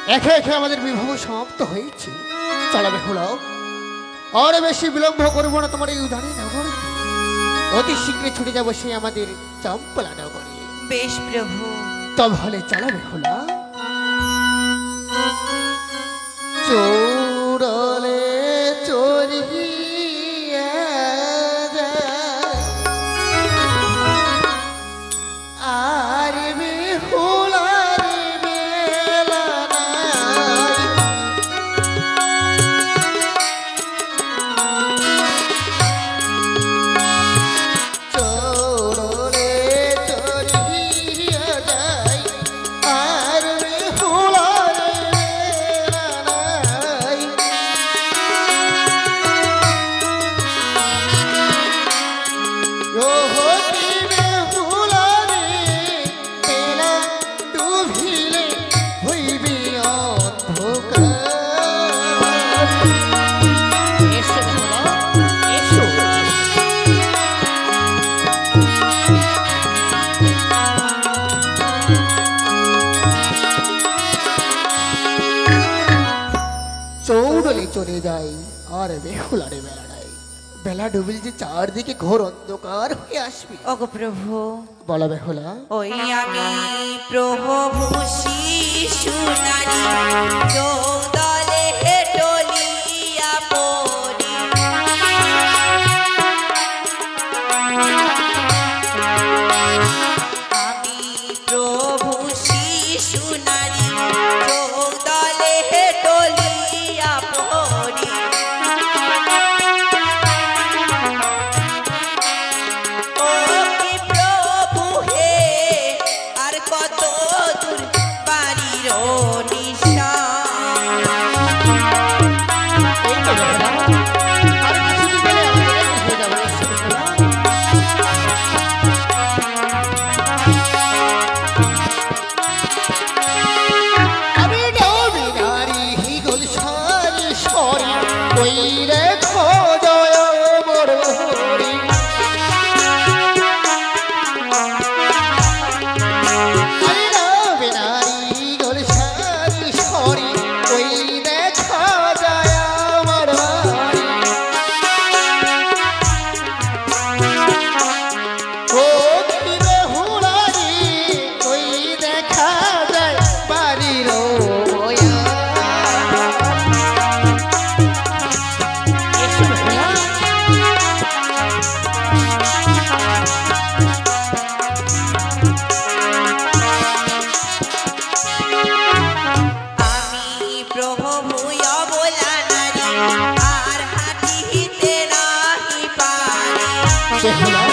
একে একে আমাদের বিবাহ সমাপ্ত হয়েছে। চলাবে হলো আর বেশি বিলম্ব করবো না তোমার এই উদাহরণ নগরে। অতি শীঘ্রই ছুটে যাবো সেই আমাদের চম্পলা নগরে। বেশ প্রভু। তাহলে চলাবে হলো চোরলে চোরিয়া যায় আর বেহুলার বেলা নাই। চোরলে চোরিয়া যায় আর বেহুলার বেলা নাই। চৌড়লে চলে যাই আর বেহুলারে বেলা নাই। বেলা ডুবিল যে চারদিকে ঘোর অন্ধকার হয়ে আসবে। ওগো প্রভু, বলা বেহুলা ওই আমি প্রভু শিশু নারী চৌদলে হেটলিয়া পড়ি। আমি প্রভু শিশু নারী চৌদলে হেটলিয়া পড়ি। ও কি প্রভু হে, আর কত দূর বাড়ির নিশান। এই তো বেহুলা, আর কিছুদিন গেলে আমাদের হয়ে যাবে এসে বেহুলা। আমি নবী নারী গুলশান সরি ওই রেখো জয় মোর হরি। আমি নবী নারী গুলশান সরি ওই রেখো জয় মোর হরি। ও কি বেহুলারি ওই দেখা যায় বাড়ির ওয়া। এসো বেহুলা। আমি প্রভু অবলা নারী আর হাঁটিতে নাহি পারি। বেহুলা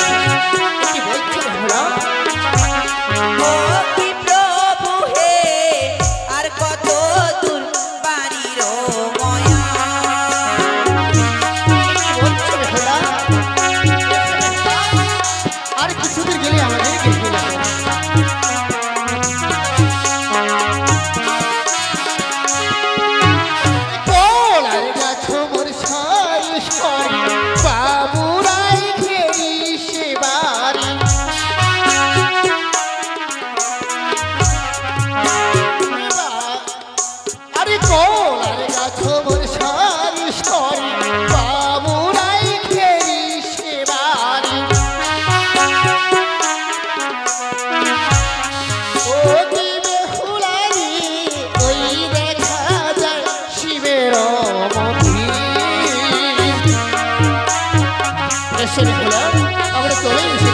কি বলছো বেহুলা? ও কি প্রভু হে, আর কত দূর বাড়ির ময়া। কি বলছো বেহুলা? আর কিছুদিন গেলে আমাদের দেখে নেবো। পোলার গাছ মোর সাই সরি বাবুরাই ঘেরি সে বাড়ি। আরে পোলার গাছ মোর সাই সরি বাবুরাই ঘেরি সে বাড়ি। ও কি বেহুলারি ওই দেখা যায় শিবের মন্দির। এসে বেহুলা, আমরা চলে এসেছি।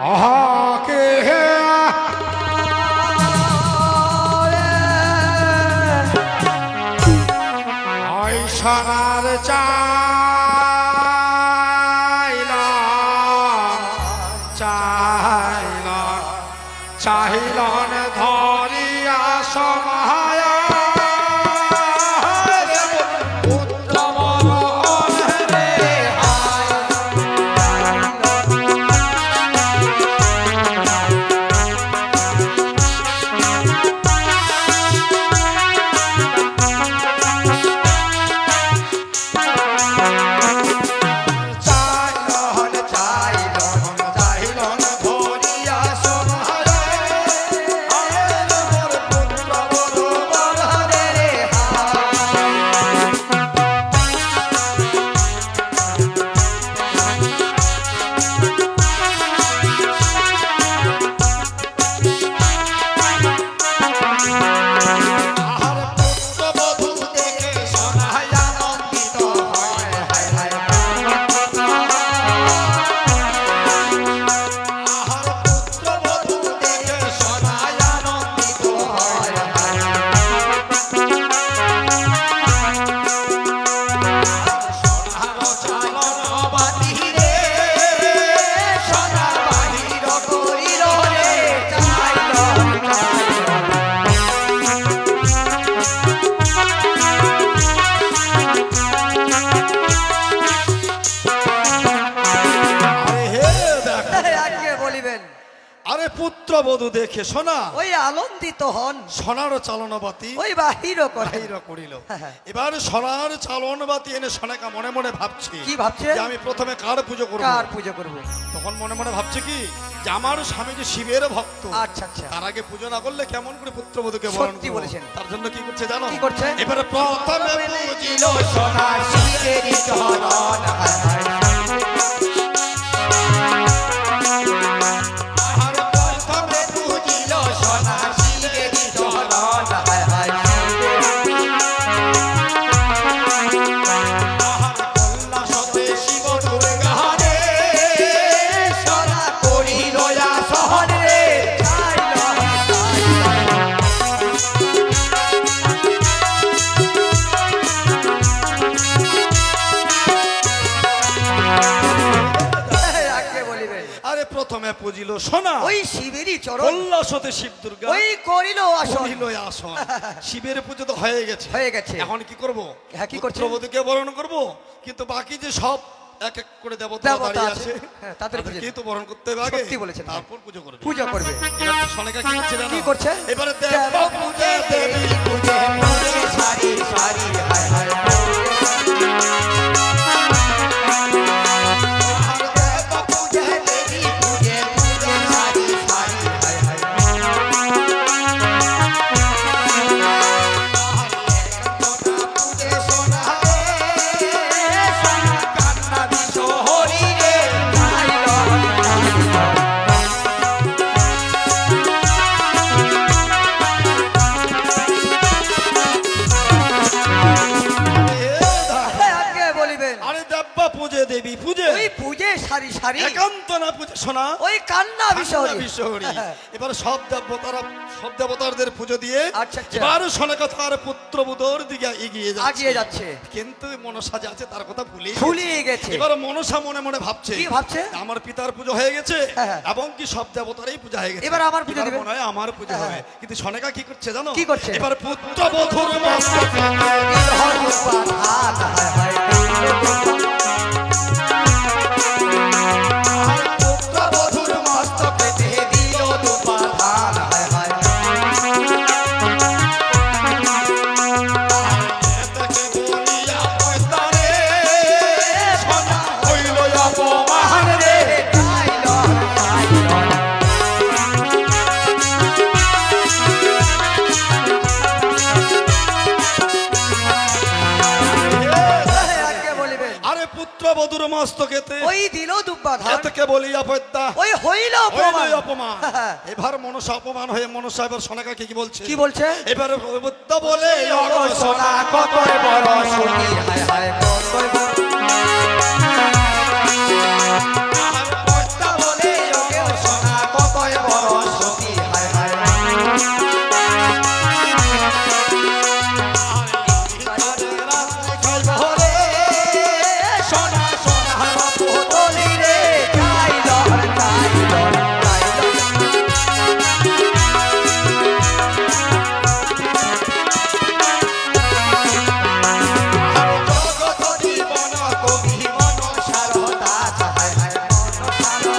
আহাকে হে আইসার চাইলা চাইলা চাহিলন ধরিয়া সমায় উত্তম রে হায়। পুত্রবধূ দেখে সোনা ওই আনন্দিত হন, সোনার চালনবাতি ওই বাহির করে। বাহির করিল। হ্যাঁ। এবার সোনার চালনবাতি এনে সোনাকা মনে মনে ভাবছে কি ভাবছে? যে আমি প্রথমে কার পুজো করব। কার পুজো করব? তখন মনে মনে ভাবছে কি যে আমার স্বামী যে শিবের ভক্ত, আচ্ছা আচ্ছা, তার আগে পুজো না করলে কেমন করে পুত্রবধূকে বরণ সত্যি করব? বলেছেন। তার জন্য কি করছে জানো? কি করছে? এবারে প্রথমে পুজিল সোনা শিবেরই চরণ, আর প্রথমে পুজিল সোনা শিবেরই চরণ। কল্লা সতে শিব দুর্গা রে, সোনা করিল আসন রে। আগে বলিবেন। আরে প্রথমে পুজিল সোনা, ওই শিবেরই চরণ, কল্লা সতে শিব দুর্গা ওই করিল আসন। করিল আসন। শিবের পুজো তো হয়ে গেছে, হয়ে গেছে। এখন কি করব? হ্যাঁ, কি করছে? পুত্রবধূকে বরণ করব, কিন্তু বাকি যে সব এক এক করে দেবতা দেবতা দাঁড়িয়ে আছে, আছে, হ্যাঁ, তাদের পুজো। তাদেরকেই তো বরণ করতে হবে আগে, সত্যি বলেছেন। তারপর পুজো করবে। পূজা করবে। এবার সোনাকা কি করছে জানো? কি করছে? এবারে দেব পূজা দেবী পূজা পূজে সারি সারি, হায় হায় আর দেব পূজা দেবী পূজে পূজে সারি সারি, হায় হায় পূজে সোনা রে, সোনা কান্না বিশহরি রে। আগে বলিবেন। আরে দেব্বা পূজে দেবী পূজে, ওই পূজে সারি সারি, একান্ত না পূজে সোনা ওই কান্না বিষয়। বিশহরি। এবার সব দেবতারদের পুজো দিয়ে আচ্ছা, আচ্ছা। এবার সোনাকা তার পুত্রবধূর দিকে এগিয়ে আগিয়ে যাচ্ছে। কিন্তু মনসা যে আছে তার কথা ভুলিয়ে গেছে। এবার মনসা মনে মনে ভাবছে কি ভাবছে? আমার পিতার পুজো হয়ে গেছে, হ্যাঁ। এবং কি সব দেবতারই পূজা হয়ে গেছে, এবার আমার পুজো দিবে। মনে হয় আমার পুজো হ্যাঁ। হবে। কিন্তু সোনাকা কি করছে জানো? কি করছে? এবার পুত্রবধূর মস্তকে পুত্রবধূর মস্তকে দিল দুপাধান। এতকে বলিয়া পয়তারে, সোনা হইল অপমান রে। আগে বলিবেন। আরে পুত্রবধূর মস্তকেতে ওই দিল দুব্বা ধান, এতকে বলিয়া পয়তা ওই হইল অপমান। অপমান। এবার মনসা অপমান হয়ে মনসা এবার সোনাকাকে কি বলছে? কি বলছে? এবার বুদ্ধ বলে ওগো সোনা কতই বড় সুখী, হায় হায় কতই বড়। বুদ্ধ বলে ওগো সোনা কতই বড় সুখী, হায় হায়। ঘরে সোনা সোনা বলি রে, চাই লহর, চাই লহর, চাই লহর। জগত জীবন কবি মন সারদা, হায় হায় মন সারদা।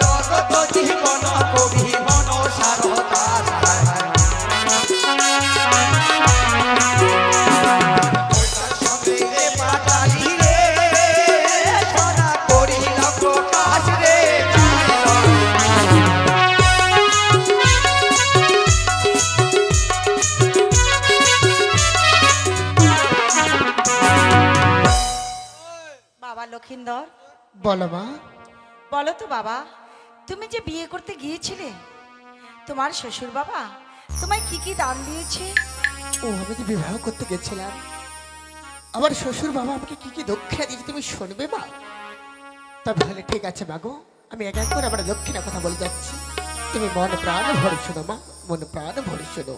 জগত জীবন কবি মন সারদা, হায় হায়। সঙ্গে পাতালি রে, সোনা করিল প্রকাশ রে, চাই লহর। বাবা লক্ষিন্দর, বলো মা। বলো তো বাবা, তুমি যে বিয়ে করতে গিয়েছিলে, তোমার শ্বশুর বাবা তোমায় কি কি দান দিয়েছে? ও আমি যে বিবাহ করতে গেছিলাম, আমার শ্বশুর বাবা আমাকে কি কি দক্ষিণা দিয়েছে তুমি শুনবে মা? তবে হলে ঠিক আছে মাগো, আমি এক এক করে আমার দক্ষিণা কথা বলে যাচ্ছি, তুমি মন প্রাণ ভরে শোনো মা, মন প্রাণ ভরে শোনো।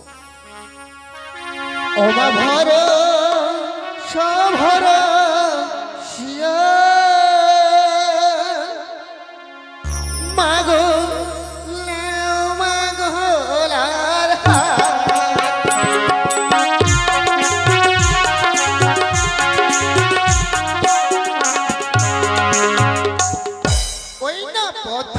ও মা ভর সভর শিয়া মাগো লেও মাগো লার ওই না পথ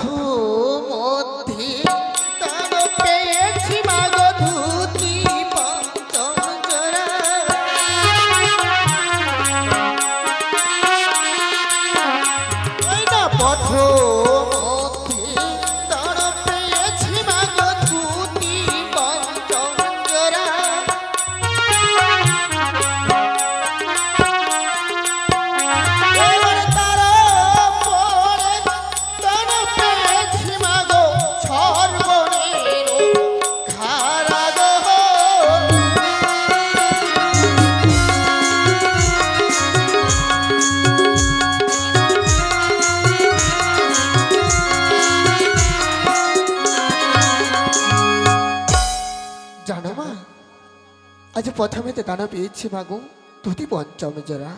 আজ প্রথমে তো দানা পেয়েছি মাগো ধুতি পঞ্চমে জোড়া,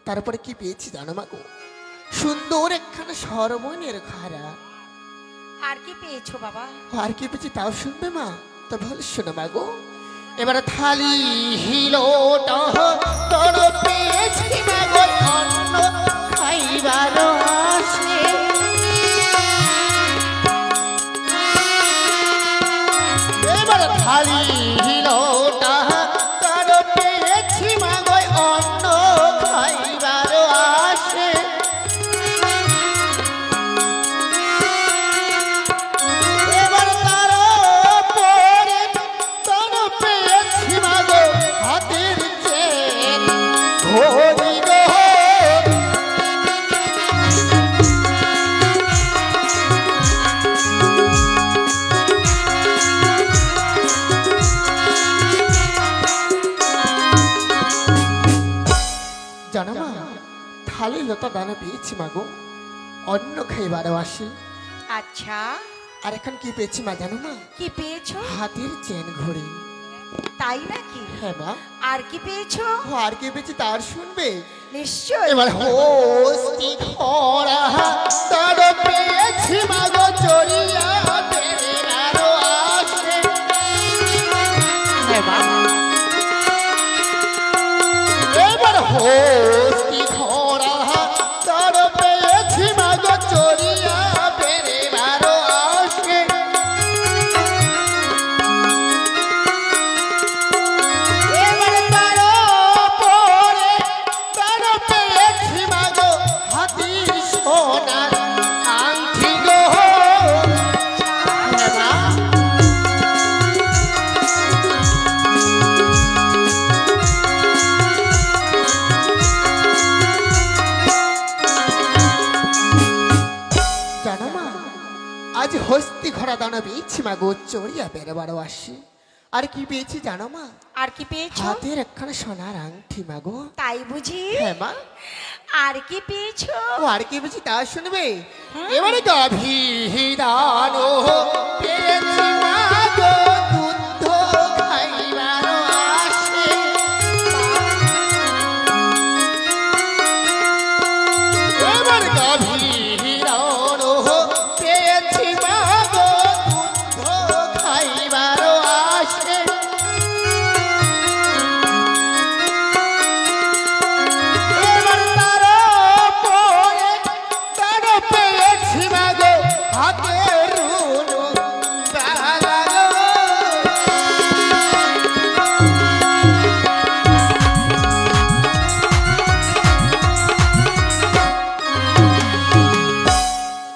তারপরে কি পেয়েছি জানো মাগো? সুন্দর একখানা সরমনের খারা। আর কি পেয়েছো বাবা? আর কি পেয়েছি তাও শুনবে মা? তো ভালো শোনো মাগো। এবারে থালি হিলোটা তোর পেয়েছি মাগো অন্ন খাইবার আসে। এবারে থালি হিলোটা তোর পেয়েছি মাগো অন্ন খাইবার আসে। এবার তার পরে তোর পেয়েছি মাগো হাতের চেন ঘড়ি গো। জানো মা, থালি লতা দানা পেয়েছি মাগো অন্ন খাইবারও আসে। আচ্ছা, আর এখন কি পেয়েছি মা জানো মা? কি পেয়েছো? হাতের চেন ঘড়ি। তাই নাকি? হ্যাঁ মা। আর কি পেয়েছো? ও আর কি পেয়েছি তার শুনবে? নিশ্চয়। এবার হস্তি খরা তার পেয়েছি মাগো চড়িয়া বেড়ারও আসে। হ্যাঁ মা। এবার হস্তি খরা তার পেয়েছি মাগো চড়িয়া বেড়ারও আসে। এবার তার পরে তার পেয়েছি মাগো হাতির সোনার আংটি গো। হ্যাঁ মা। জানো মা, আজ হস্তি ঘোড়া দানা পেয়েছি মাগো চড়িয়া বেড়াবারও আসে। আর কি পেয়েছি জানো মা? আর কি পেয়েছো? হাতের একখানা সোনার আংটি মাগো। তাই বুঝি? হ্যাঁ মা। আর কি পেয়েছো? ও আর কি পেয়েছি তা শুনবে? এবারে গাভীরানো পেয়েছি মাগো দুধ খাইবারও আসে। এবার গাভীরানো পেয়েছি মাগো দুধ খাইবারও আসে। এবার তার পরে তার পেয়েছি মাগো হাতের রুনু দাগা গো।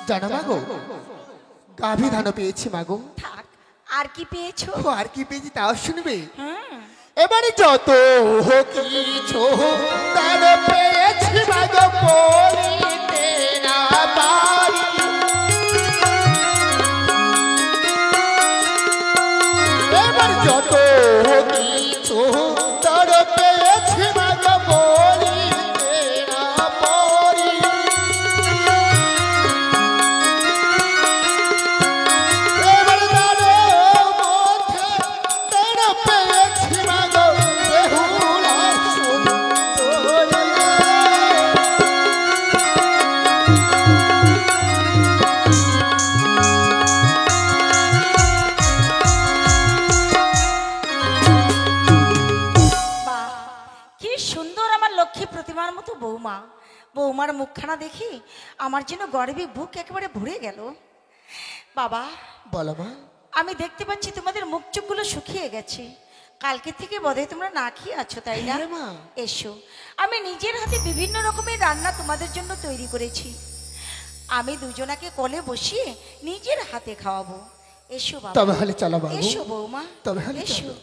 জানো মাগো, গাভী ধান পেয়েছি মাগো। থাক, আর কি পেয়েছো? ও আর কি পেয়েছি তাও শুনবে? হুম। এবারে যত কিছু তার পেয়েছি মাগো বলিতে না পারি। এবার যত কিছু তার পেয়েছি মাগো বলিতে না পারি। এবার তার মধ্যে তার পেয়েছি মাগো বেহুলা সুন্দরী। বাহ, কি সুন্দর আমার লক্ষ্মী প্রতিমার মতো বৌমা। বৌমার মুখখানা দেখি আমার যেন গর্বে বুক একেবারে ভরে গেল। বাবা, বলো মা। আমি দেখতে পাচ্ছি তোমাদের মুখ চোখগুলো শুকিয়ে গেছে। কালকে থেকে বোধহয় তোমরা না খেয়ে আছো, তাই না? হ্যাঁ মা। এসো, আমি নিজের হাতে বিভিন্ন রকমের রান্না তোমাদের জন্য তৈরি করেছি। আমি দুজনাকে কোলে বসিয়ে নিজের হাতে খাওয়াবো। এসো বাবা। তবে হলে চলো বাবু। এসো বৌমা। তবে হলে এসো। চলো।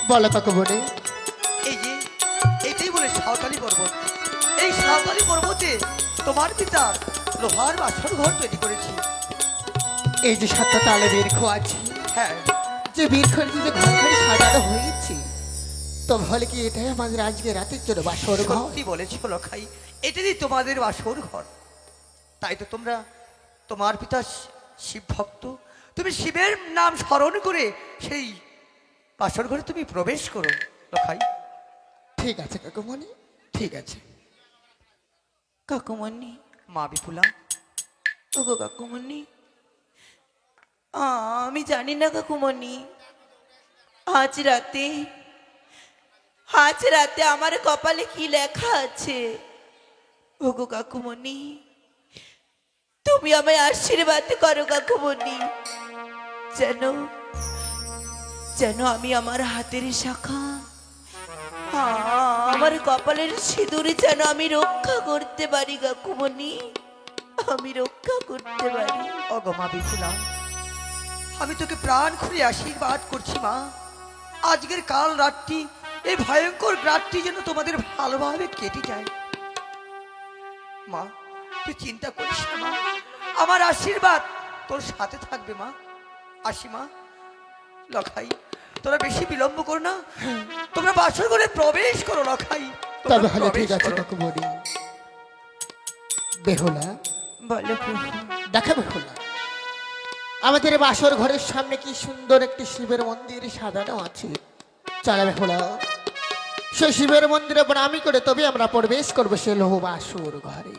বলো কাকুমণি। এই যে এটাই বলে সাঁওতালি পর্বত, এই সাঁওতালি পর্বতে তোমার পিতা লোহার বাসর ঘর তৈরি করেছি। এই যে 7টা তালে বৃক্ষ আছে, হ্যাঁ, যে বৃক্ষের যে ঘরখানি সাজানো হয়েছে, তো বলে কি এটাই আমাদের আজকে রাতের জন্য বাসর ঘর? সত্যি বলেছো লখাই, এটাই তোমাদের বাসর ঘর। তাই তো তোমরা, তোমার পিতা শিব ভক্ত, তুমি শিবের নাম স্মরণ করে সেই বাসর ঘরে তুমি প্রবেশ করো লখাই। ঠিক আছে কাকুমণি, ঠিক আছে। কাকুমণি, মা বিপুলা, ওগো কাকুমণি, আমি জানি না কাকুমণি, আজ রাতে আমার কপালে কি লেখা আছে। ওগো কাকুমণি, তুমি আমায় আশীর্বাদ করো কাকুমণি, যেন আমি আমার হাতের শাখা, আমার কপালের সিঁদুরে যেন আমি রক্ষা করতে পারি কাকুমণি, আমি রক্ষা করতে পারি। ওগো মা বিপুলা, আমি তোকে প্রাণ খুলে আশীর্বাদ করছি মা। আজকের কাল রাতটি, এই ভয়ঙ্কর রাতটি যেন তোমাদের ভালোভাবে কেটে যায়। মা তুই চিন্তা করিস না মা, আমার আশীর্বাদ তোর সাথে থাকবে মা। আসি মা। লখাই, তোরা বেশি বিলম্ব করো না, তোমরা বাসর ঘরে প্রবেশ করো লখাই, তোমরা তবে হলে ঠিক প্রবেশ আছে করো। কাকুমণি। বেহুলা, বলো প্রভু। দেখা বেহুলা, আমাদের বাসর ঘরের সামনে কি সুন্দর একটি শিবের মন্দির সাজানো আছে। চলো বেহুলা, সেই শিবের মন্দিরে প্রণামী করে তবে আমরা প্রবেশ করবো সে লোহ বাসর ঘরে।